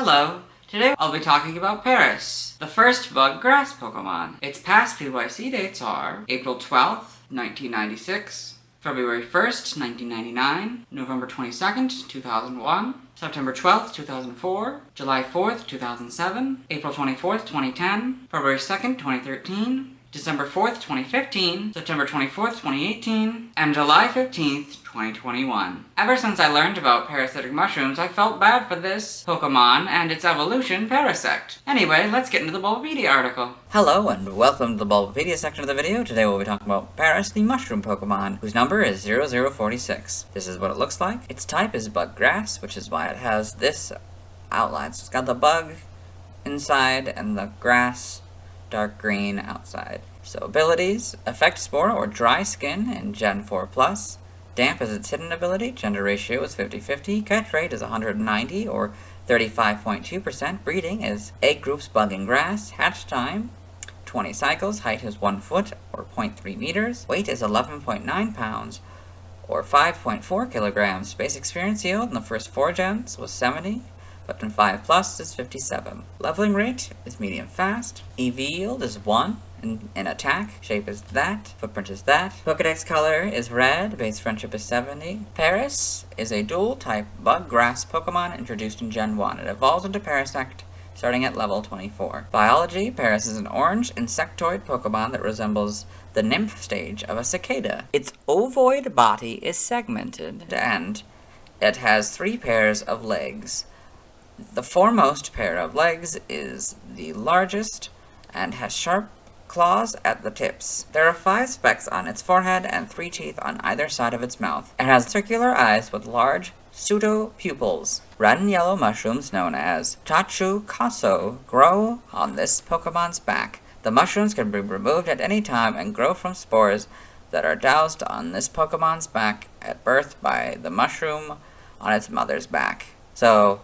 Hello, today I'll be talking about Paris, the first bug grass Pokemon. Its past PYC dates are April 12th, 1996, February 1st, 1999, November 22nd, 2001, September 12th, 2004, July 4th, 2007, April 24th, 2010, February 2nd, 2013, December 4th, 2015, September 24th, 2018, and July 15th, 2021. Ever since I learned about parasitic mushrooms, I felt bad for this Pokemon and its evolution, Parasect. Anyway, let's get into the Bulbapedia article. Hello, and welcome to the Bulbapedia section of the video. Today we'll be talking about Paras, the mushroom Pokemon, whose number is 0046. This is what it looks like. Its type is bug grass, which is why it has this outline. So it's got the bug inside and the grass dark green outside. So abilities, Effect Spore or Dry Skin in Gen 4+. Damp is its hidden ability, gender ratio is 50-50, catch rate is 190 or 35.2%, breeding is egg groups bug and grass, hatch time 20 cycles, height is 1 foot or 0.3 meters, weight is 11.9 pounds or 5.4 kilograms, base experience yield in the first 4 gens was 70, but in 5+ is 57. Leveling rate is medium fast. EV yield is 1 in attack. Shape is that. Footprint is that. Pokedex color is red. Base friendship is 70. Paras is a dual type bug grass Pokemon introduced in Gen 1. It evolves into Parasect starting at level 24. Biology, Paras is an orange insectoid Pokemon that resembles the nymph stage of a cicada. Its ovoid body is segmented and it has 3 pairs of legs. The foremost pair of legs is the largest and has sharp claws at the tips. There are 5 specks on its forehead and 3 teeth on either side of its mouth. It has circular eyes with large pseudo-pupils. Red and yellow mushrooms known as Tachu-Kaso grow on this Pokemon's back. The mushrooms can be removed at any time and grow from spores that are doused on this Pokemon's back at birth by the mushroom on its mother's back. So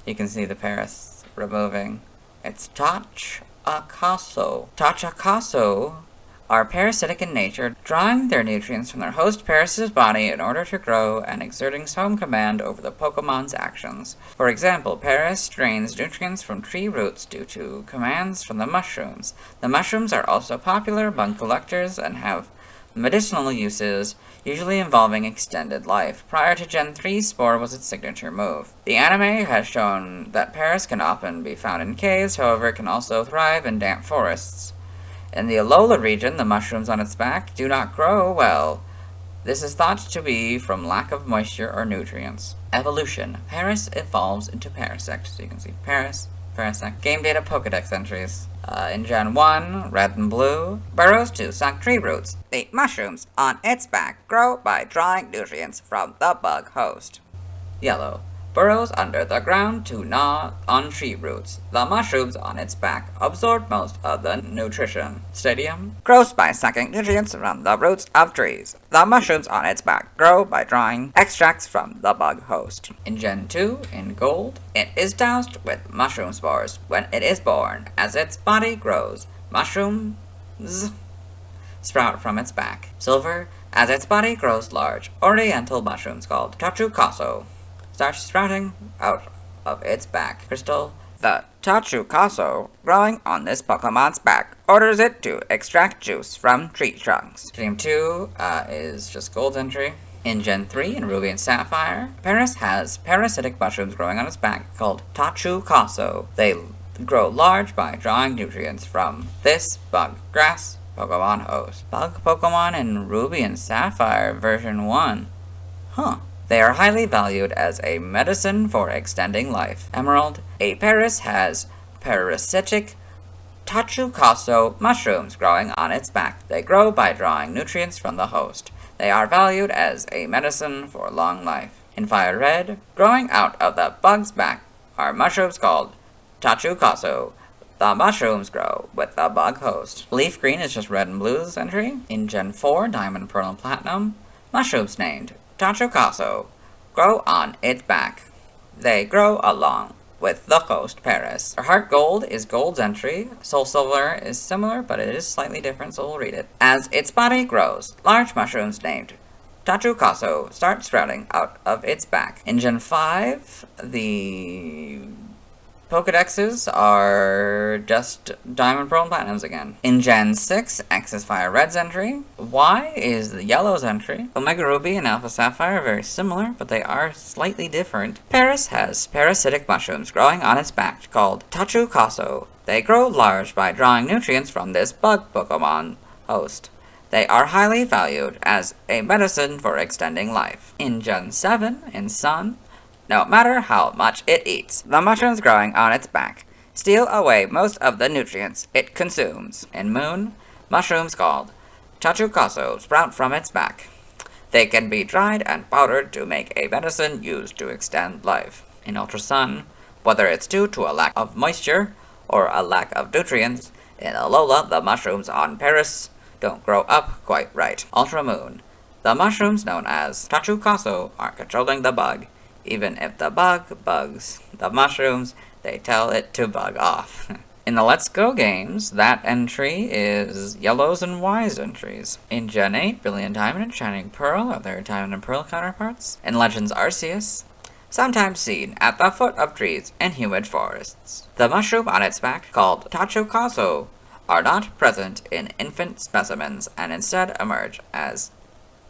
you can see the Paras removing its Tachu-Kaso. Tachu-Kaso are parasitic in nature, drawing their nutrients from their host Paras's body in order to grow and exerting some command over the Pokemon's actions. For example, Paras drains nutrients from tree roots due to commands from the mushrooms. The mushrooms are also popular among collectors and have medicinal uses, usually involving extended life. Prior to Gen 3, Spore was its signature move. The anime has shown that Paras can often be found in caves, however it can also thrive in damp forests. In the Alola region, the mushrooms on its back do not grow well. This is thought to be from lack of moisture or nutrients. Evolution. Paras evolves into Parasect. So you can see Paras, Parasect. Game data Pokedex entries. In Gen 1, red and blue, burrows to suck tree roots. The mushrooms on its back grow by drawing nutrients from the bug host. Yellow, burrows under the ground to gnaw on tree roots. The mushrooms on its back absorb most of the nutrition. Stadium, grows by sucking nutrients from the roots of trees. The mushrooms on its back grow by drawing extracts from the bug host. In Gen 2, in gold, it is doused with mushroom spores when it is born. As its body grows, mushrooms sprout from its back. Silver, as its body grows large, oriental mushrooms called Tachu-Kaso starts sprouting out of its back. Crystal, the Tachu-Kaso growing on this Pokemon's back orders it to extract juice from tree trunks. Stream 2 is just gold entry. In Gen 3, in Ruby and Sapphire, Paras has parasitic mushrooms growing on its back called Tachu-Kaso. They grow large by drawing nutrients from this bug grass Pokemon host. Bug Pokemon in Ruby and Sapphire version 1. They are highly valued as a medicine for extending life. Emerald, a Paras has parasitic Tachu-Kaso mushrooms growing on its back. They grow by drawing nutrients from the host. They are valued as a medicine for long life. In Fire Red, growing out of the bug's back are mushrooms called Tachu-Kaso. The mushrooms grow with the bug host. Leaf Green is just red and blue's entry. In Gen 4, Diamond, Pearl, and Platinum, mushrooms named Tachu-Kaso grow on its back. They grow along with the host Paras. Heart Gold is Gold's entry. Soul Silver is similar, but it is slightly different, so we'll read it. As its body grows, large mushrooms named Tachu-Kaso start sprouting out of its back. In Gen 5, the Pokedexes are just Diamond, Pearl, and Platinums again. In Gen 6, X is Fire Red's entry. Y is the Yellow's entry. Omega Ruby and Alpha Sapphire are very similar, but they are slightly different. Paris has parasitic mushrooms growing on its back called Tachu Kaso. They grow large by drawing nutrients from this bug Pokemon host. They are highly valued as a medicine for extending life. In Gen 7, in Sun, no matter how much it eats, the mushrooms growing on its back steal away most of the nutrients it consumes. In Moon, mushrooms called Chachukaso sprout from its back. They can be dried and powdered to make a medicine used to extend life. In Ultra Sun, whether it's due to a lack of moisture or a lack of nutrients, in Alola, the mushrooms on Paris don't grow up quite right. Ultra Moon, the mushrooms known as Chachukaso are controlling the bug. Even if the bug bugs the mushrooms, they tell it to bug off. In the Let's Go games, that entry is Yellow's and Y's entries. In Gen 8, Brilliant Diamond and Shining Pearl are their Diamond and Pearl counterparts. In Legends Arceus, sometimes seen at the foot of trees in humid forests. The mushroom on its back, called Tachukaso, are not present in infant specimens and instead emerge as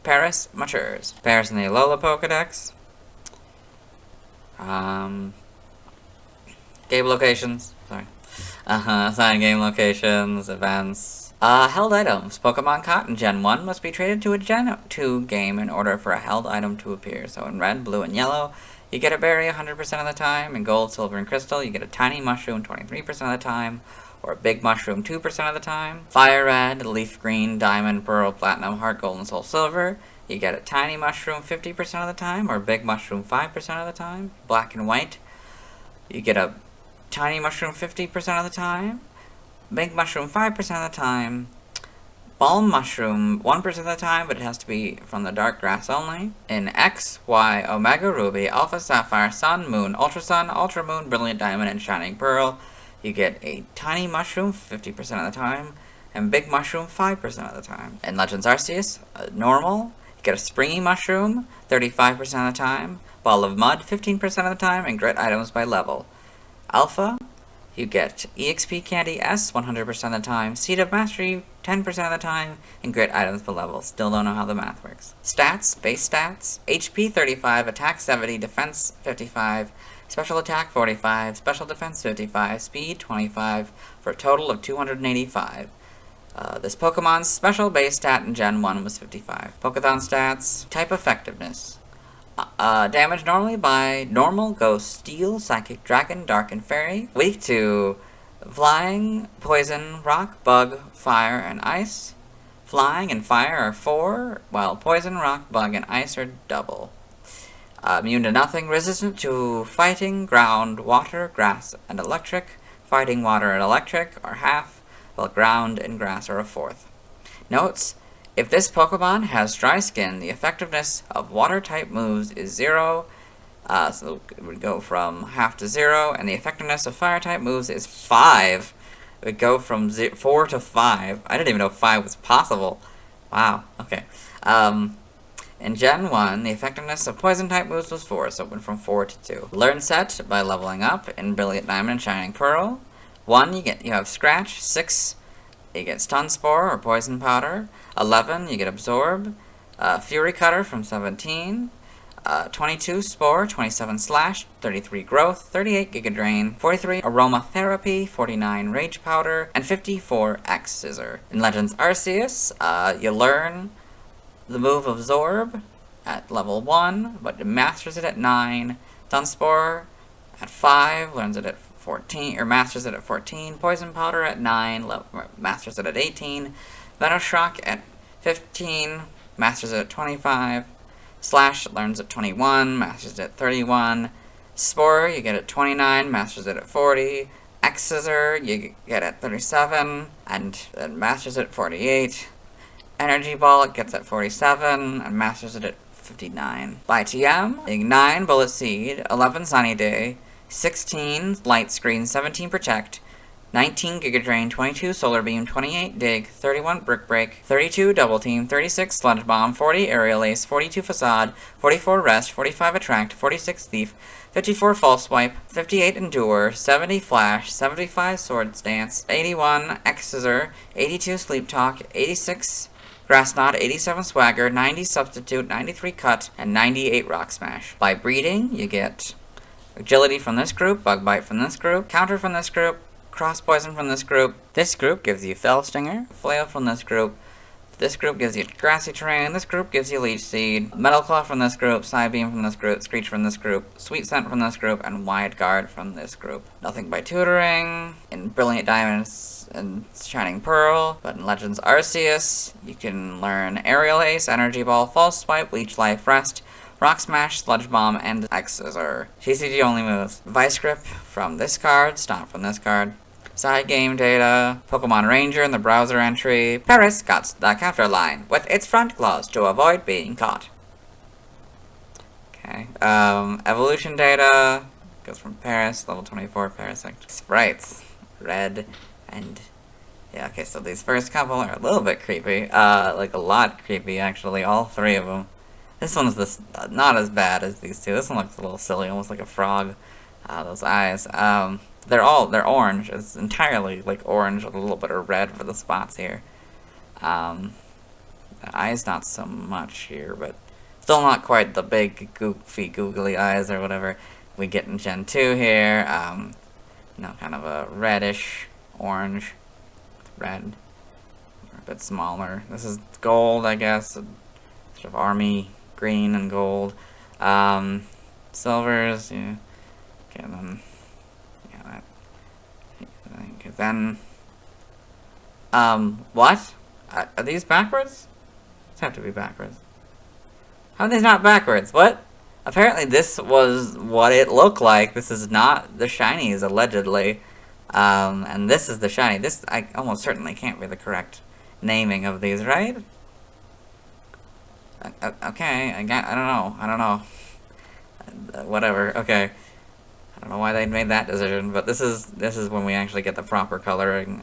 Paris matures. Paris in the Alola Pokedex. Game locations. Sorry. Assign game locations, events. Held items. Pokemon caught in Gen 1 must be traded to a Gen 2 game in order for a held item to appear. So in red, blue, and yellow, you get a berry 100% of the time. In gold, silver, and crystal, you get a tiny mushroom 23% of the time, or a big mushroom 2% of the time. Fire red, leaf green, diamond, pearl, platinum, heart gold, and soul silver, you get a tiny mushroom 50% of the time, or big mushroom 5% of the time. Black and white, you get a tiny mushroom 50% of the time, big mushroom 5% of the time, balm mushroom 1% of the time, but it has to be from the dark grass only. In X, Y, Omega Ruby, Alpha Sapphire, Sun, Moon, Ultra Sun, Ultra Moon, Brilliant Diamond, and Shining Pearl, you get a tiny mushroom 50% of the time, and big mushroom 5% of the time. In Legends Arceus, normal, you get a springy mushroom 35% of the time, ball of mud 15% of the time, and grit items by level. Alpha, you get EXP Candy S 100% of the time, Seed of Mastery 10% of the time, and grit items per level. Still don't know how the math works. Stats, base stats, HP 35, attack 70, defense 55, special attack 45, special defense 55, speed 25, for a total of 285. This Pokemon's special base stat in Gen 1 was 55. Pokéthon stats, type effectiveness. Damage normally by normal, ghost, steel, psychic, dragon, dark, and fairy. Weak to flying, poison, rock, bug, fire, and ice. Flying and fire are 4, while poison, rock, bug, and ice are double. Immune to nothing, resistant to fighting, ground, water, grass, and electric. Fighting, water, and electric are half, while ground and grass are a fourth. Notes: if this Pokemon has dry skin, the effectiveness of water-type moves is 0, so it would go from half to 0, and the effectiveness of fire-type moves is 5. It would go from 4 to 5. I didn't even know 5 was possible. Wow, okay. In Gen 1, the effectiveness of poison-type moves was 4, so it went from 4 to 2. Learn set by leveling up in Brilliant Diamond and Shining Pearl. 1, you have Scratch. 6, you get Stun Spore or Poison Powder. 11, you get Absorb. Fury Cutter from 17. 22 Spore, 27 Slash, 33 Growth, 38 Giga Drain, 43 Aromatherapy, 49 Rage Powder, and 54 X Scissor. In Legends Arceus, you learn the move Absorb at level 1, but it masters it at 9. Sunspore at 5, learns it at 14, or masters it at 14. Poison Powder at 9, masters it at 18. Venoshock at 15, masters it at 25. Slash learns at 21, masters it at 31. Spore, you get at 29, masters it at 40. X Scissor, you get at 37, and masters it at 48. Energy Ball, it gets at 47, and masters it at 59. By TM, 9 Bullet Seed, 11 Sunny Day, 16 Light Screen, 17 Protect, 19 Giga Drain, 22 Solar Beam, 28 Dig, 31 Brick Break, 32 Double Team, 36 Sludge Bomb, 40 Aerial Ace, 42 Facade, 44 Rest, 45 Attract, 46 Thief, 54 False Swipe, 58 Endure, 70 Flash, 75 Sword Stance, 81 X-Scissor, 82 Sleep Talk, 86 Grass Knot, 87 Swagger, 90 Substitute, 93 Cut, and 98 Rock Smash. By breeding, you get Agility from this group, Bug Bite from this group, Counter from this group, Cross Poison from this group. This group gives you Fell Stinger. Flail from this group. This group gives you Grassy Terrain. This group gives you Leech Seed. Metal Claw from this group. Psybeam from this group. Screech from this group. Sweet Scent from this group. And Wide Guard from this group. Nothing by tutoring. In Brilliant Diamonds and Shining Pearl. But in Legends Arceus, you can learn Aerial Ace, Energy Ball, False Swipe, Leech Life, Rest, Rock Smash, Sludge Bomb, and X-Scissor. TCG only moves. Vice Grip from this card. Stomp from this card. Side game data, Pokemon Ranger in the browser entry. Paris got stuck after line with its front claws to avoid being caught. Okay, evolution data goes from Paris, level 24 Parasect. Sprites, red, and yeah, okay, so these first couple are a little bit creepy, like a lot creepy actually, all three of them. This one's not as bad as these two. This one looks a little silly, almost like a frog. Those eyes. They're orange. It's entirely like orange with a little bit of red for the spots here. The eyes not so much here, but still not quite the big goofy googly eyes or whatever we get in Gen 2 here. You know, kind of a reddish orange, red, or a bit smaller. This is gold, I guess. Sort of army green and gold. Silvers, yeah. Okay, then, yeah, that, I think, then, what? Are these backwards? These have to be backwards. How are these not backwards? What? Apparently this was what it looked like. This is not the shinies, allegedly. And this is the shiny. This, I almost certainly can't be the correct naming of these, right? Okay, I don't know. Whatever, okay. I don't know why they made that decision, but this is when we actually get the proper coloring.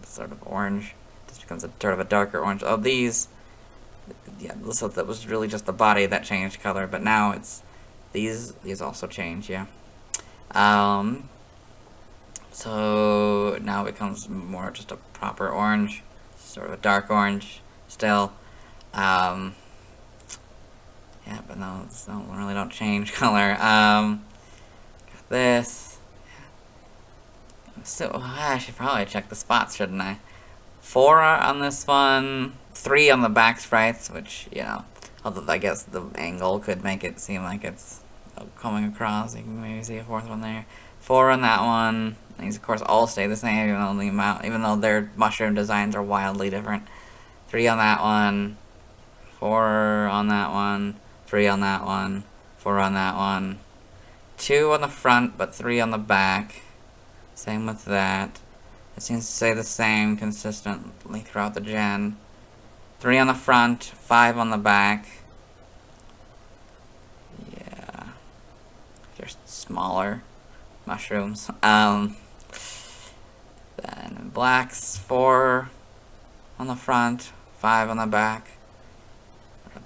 Sort of orange. This becomes a sort of a darker orange. Oh, these, yeah, so that was really just the body that changed color, but now it's these also change, yeah. So now it becomes more just a proper orange, sort of a dark orange still. Yeah, but those really don't change color. Got this. So I should probably check the spots, shouldn't I? 4 on this one, 3 on the back sprites, which, you know, although I guess the angle could make it seem like it's coming across. You can maybe see a 4th one there. 4 on that one. These, of course, all stay the same, even though their mushroom designs are wildly different. 3 on that one. 4 on that one. 3 on that one. 4 on that one. 2 on the front, but 3 on the back. Same with that. It seems to stay the same consistently throughout the gen. 3 on the front, 5 on the back. Yeah. They're smaller mushrooms. Then blacks, 4 on the front, 5 on the back.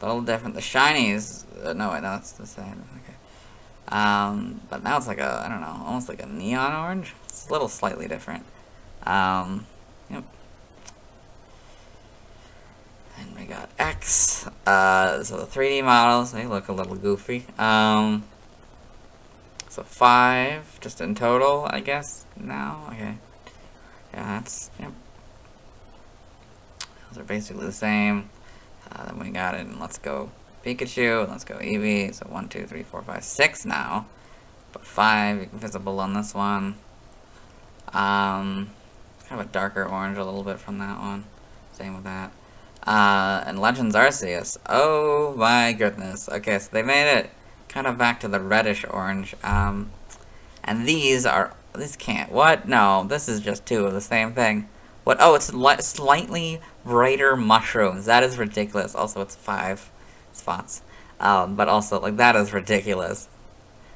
A little different. The shinies, no wait, no, it's the same. Okay. But now it's like a, I don't know, almost like a neon orange. It's a little slightly different. Yep. And we got X. So the 3D models, they look a little goofy. So 5, just in total, I guess, now. Okay. Yeah, that's, yep. Those are basically the same. Then we got it, and let's go Pikachu, and let's go Eevee. So 1, 2, 3, 4, 5, 6 now. But 5, visible on this one. Kind of a darker orange a little bit from that one. Same with that. And Legends Arceus. Oh my goodness. Okay, so they made it kind of back to the reddish orange. And these can't. What? No, this is just 2 of the same thing. What? Oh, it's slightly brighter mushrooms. That is ridiculous. Also, it's 5 spots. But also, like, that is ridiculous.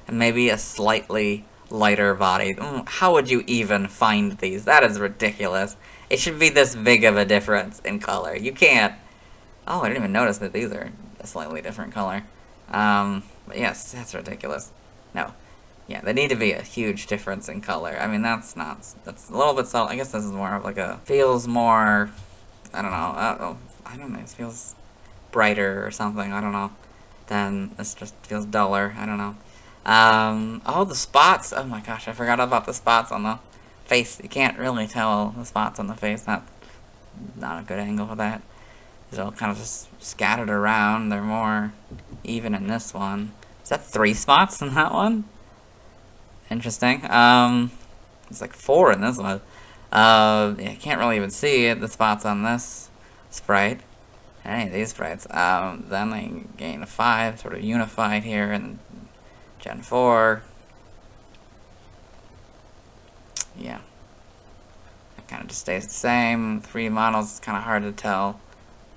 And maybe a slightly lighter body. How would you even find these? That is ridiculous. It should be this big of a difference in color. You can't. Oh, I didn't even notice that these are a slightly different color. But yes, that's ridiculous. No. Yeah, they need to be a huge difference in color. I mean, that's a little bit subtle. I guess this is more of like a, feels more, I don't know, it feels brighter or something, I don't know. Then this just feels duller, I don't know. Oh, the spots, oh my gosh, I forgot about the spots on the face. You can't really tell the spots on the face. That's not a good angle for that. They're all kind of just scattered around. They're more even in this one. Is that 3 spots in that one? Interesting. It's like 4 in this one. Yeah, I can't really even see the spots on this sprite. Any of these sprites. Then they gain a 5, sort of unified here in Gen 4. Yeah. It kind of just stays the same. 3 models, it's kind of hard to tell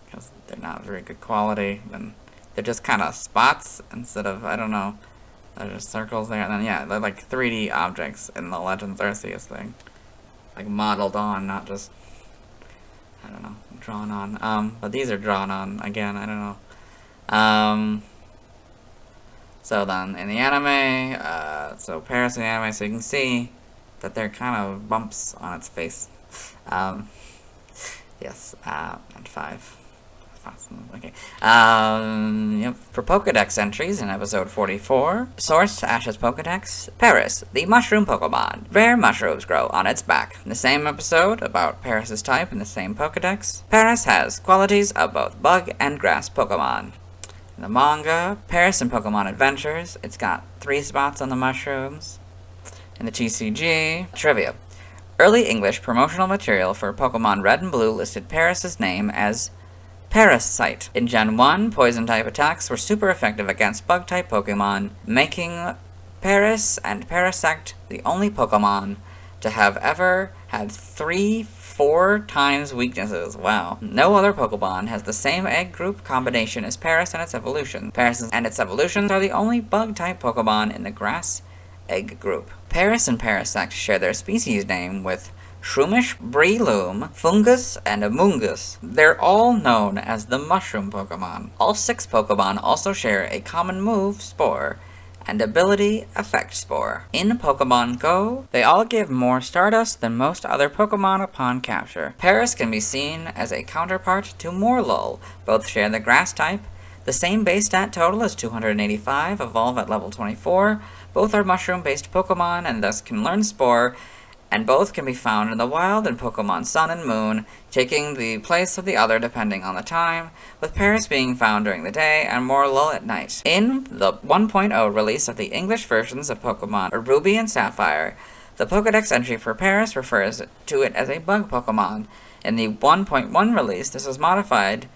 because they're not very good quality. And they're just kind of spots instead of, I don't know, they're just circles there. And then, yeah, they're like 3D objects in the Legends Arceus thing. Like modeled on, not just, I don't know, drawn on. But these are drawn on, again, I don't know. So then, in the anime, so Paris in the anime, so you can see that they're kind of bumps on its face. Yes, and 5. Okay. Yep. For Pokedex entries in episode 44, source Ash's Pokedex, Paris, the mushroom Pokemon. Rare mushrooms grow on its back. In the same episode about Paris's type in the same Pokedex, Paris has qualities of both bug and grass Pokemon. In the manga, Paris and Pokemon Adventures, it's got 3 spots on the mushrooms. In the TCG, trivia. Early English promotional material for Pokemon Red and Blue listed Paris's name as Parasite. In Gen 1, Poison-type attacks were super effective against Bug-type Pokemon, making Paris and Parasect the only Pokemon to have ever had 4 times weaknesses. Wow. No other Pokemon has the same egg group combination as Paris and its evolution. Paris and its evolutions are the only Bug-type Pokemon in the Grass egg group. Paris and Parasect share their species name with Shroomish, Breloom, Fungus, and Amoongus. They're all known as the Mushroom Pokemon. All 6 Pokemon also share a common move, Spore, and ability, Effect Spore. In Pokemon Go, they all give more Stardust than most other Pokemon upon capture. Paris can be seen as a counterpart to Morlul. Both share the Grass type. The same base stat total is 285, evolve at level 24. Both are mushroom-based Pokemon and thus can learn Spore, and both can be found in the wild in Pokemon Sun and Moon, taking the place of the other depending on the time, with Paris being found during the day and Morlul at night. In the 1.0 release of the English versions of Pokemon Ruby and Sapphire, the Pokedex entry for Paris refers to it as a bug Pokemon. In the 1.1 release, this was modified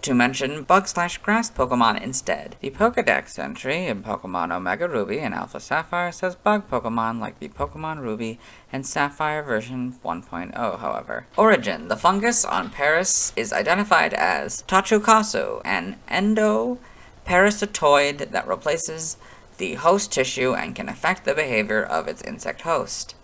to mention bug/grass Pokemon instead. The Pokedex entry in Pokemon Omega Ruby and Alpha Sapphire says bug Pokemon like the Pokemon Ruby and Sapphire version 1.0, however. Origin. The fungus on Paris is identified as Tachukasu, an endoparasitoid that replaces the host tissue and can affect the behavior of its insect host.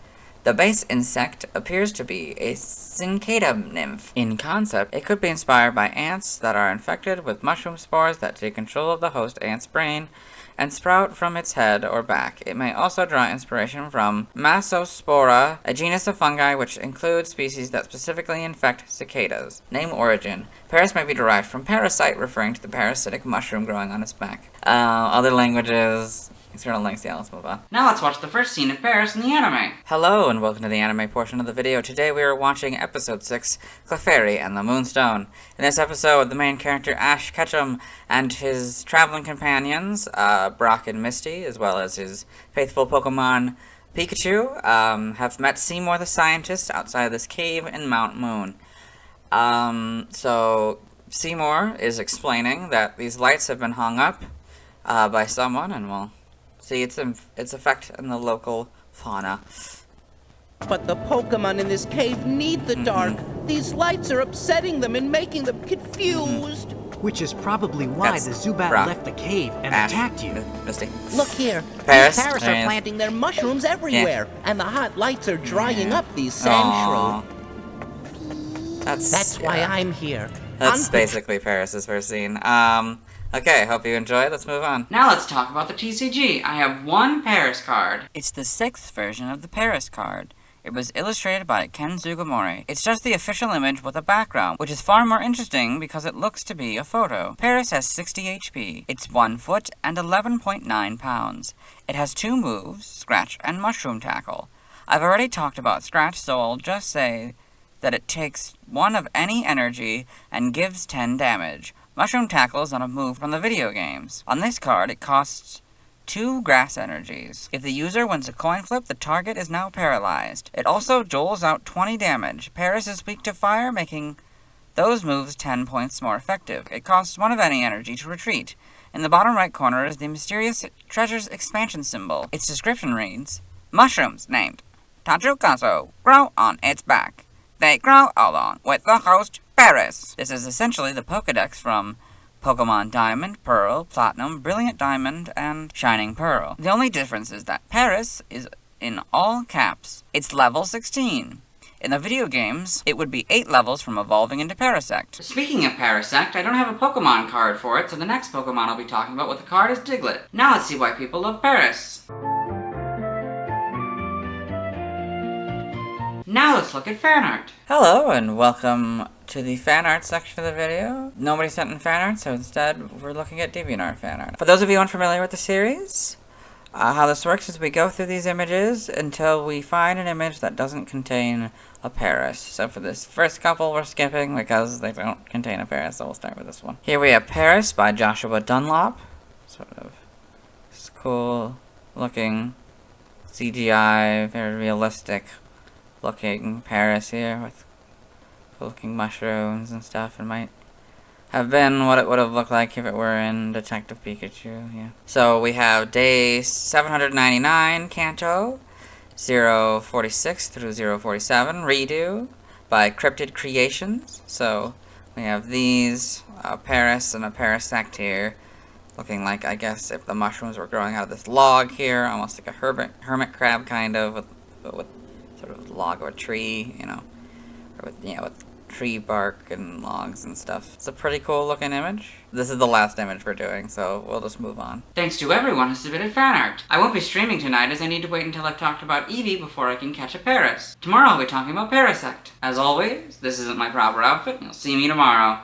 The base insect appears to be a cicada nymph. In concept, it could be inspired by ants that are infected with mushroom spores that take control of the host ant's brain and sprout from its head or back. It may also draw inspiration from Massospora, a genus of fungi which includes species that specifically infect cicadas. Name origin. Paris may be derived from parasite, referring to the parasitic mushroom growing on its back. Other languages. External links, yeah, let's move on. Now let's watch the first scene of Paris in the anime. Hello, and welcome to the anime portion of the video. Today we are watching episode 6, Clefairy and the Moonstone. In this episode, the main character Ash Ketchum and his traveling companions, Brock and Misty, as well as his faithful Pokemon Pikachu, have met Seymour the scientist outside this cave in Mount Moon. So Seymour is explaining that these lights have been hung up by someone, and we'll see its effect in the local fauna. But the Pokemon in this cave need the dark. These lights are upsetting them and making them confused. Which is probably why That's the Zubat brown. left the cave and Ash. attacked you. Misty. Look here. Paris, These Paris there he are is. planting their mushrooms everywhere, and the hot lights are drying up these sand Aw. shrews. That's Why yeah. I'm here. That's basically Paris's first scene. Okay, hope you enjoyed. Let's move on. Now let's talk about the TCG. I have one Paris card. It's the 6th version of the Paris card. It was illustrated by Ken Sugimori. It's just the official image with a background, which is far more interesting because it looks to be a photo. Paris has 60 HP. It's 1 foot and 11.9 pounds. It has 2 moves, Scratch and Mushroom Tackle. I've already talked about Scratch, so I'll just say that it takes 1 of any energy and gives 10 damage. Mushroom Tackle is on a move from the video games. On this card, it costs 2 grass energies. If the user wins a coin flip, the target is now paralyzed. It also doles out 20 damage. Paris is weak to fire, making those moves 10 points more effective. It costs 1 of any energy to retreat. In the bottom right corner is the mysterious treasure's expansion symbol. Its description reads, mushrooms named Tachukazo grow on its back. They grow along with the host, Paris. This is essentially the Pokedex from Pokemon Diamond, Pearl, Platinum, Brilliant Diamond, and Shining Pearl. The only difference is that Paris is in all caps. It's level 16. In the video games, it would be 8 levels from evolving into Parasect. Speaking of Parasect, I don't have a Pokemon card for it, so the next Pokemon I'll be talking about with the card is Diglett. Now let's see why people love Paris. Now let's look at fan art. Hello, and welcome to the fan art section of the video. Nobody sent in fan art, so instead we're looking at DeviantArt fan art. For those of you unfamiliar with the series, how this works is we go through these images until we find an image that doesn't contain a Paris. So for this first couple we're skipping because they don't contain a Paris, so we'll start with this one. Here we have Paris by Joshua Dunlop. Sort of this cool looking CGI, very realistic looking Paris here with looking mushrooms and stuff. It might have been what it would have looked like if it were in Detective Pikachu, yeah. So we have day 799, Kanto, 046 through 047, Redo by Cryptid Creations. So we have these, Paris and a Parasect here, looking like, I guess, if the mushrooms were growing out of this log here, almost like a hermit crab kind of, with sort of log of a tree, you know, or with tree bark and logs and stuff. It's a pretty cool looking image. This is the last image we're doing, so we'll just move on. Thanks to everyone who submitted fan art. I won't be streaming tonight as I need to wait until I've talked about Eevee before I can catch a Paris. Tomorrow I'll be talking about Parasect. As always, this isn't my proper outfit, and you'll see me tomorrow.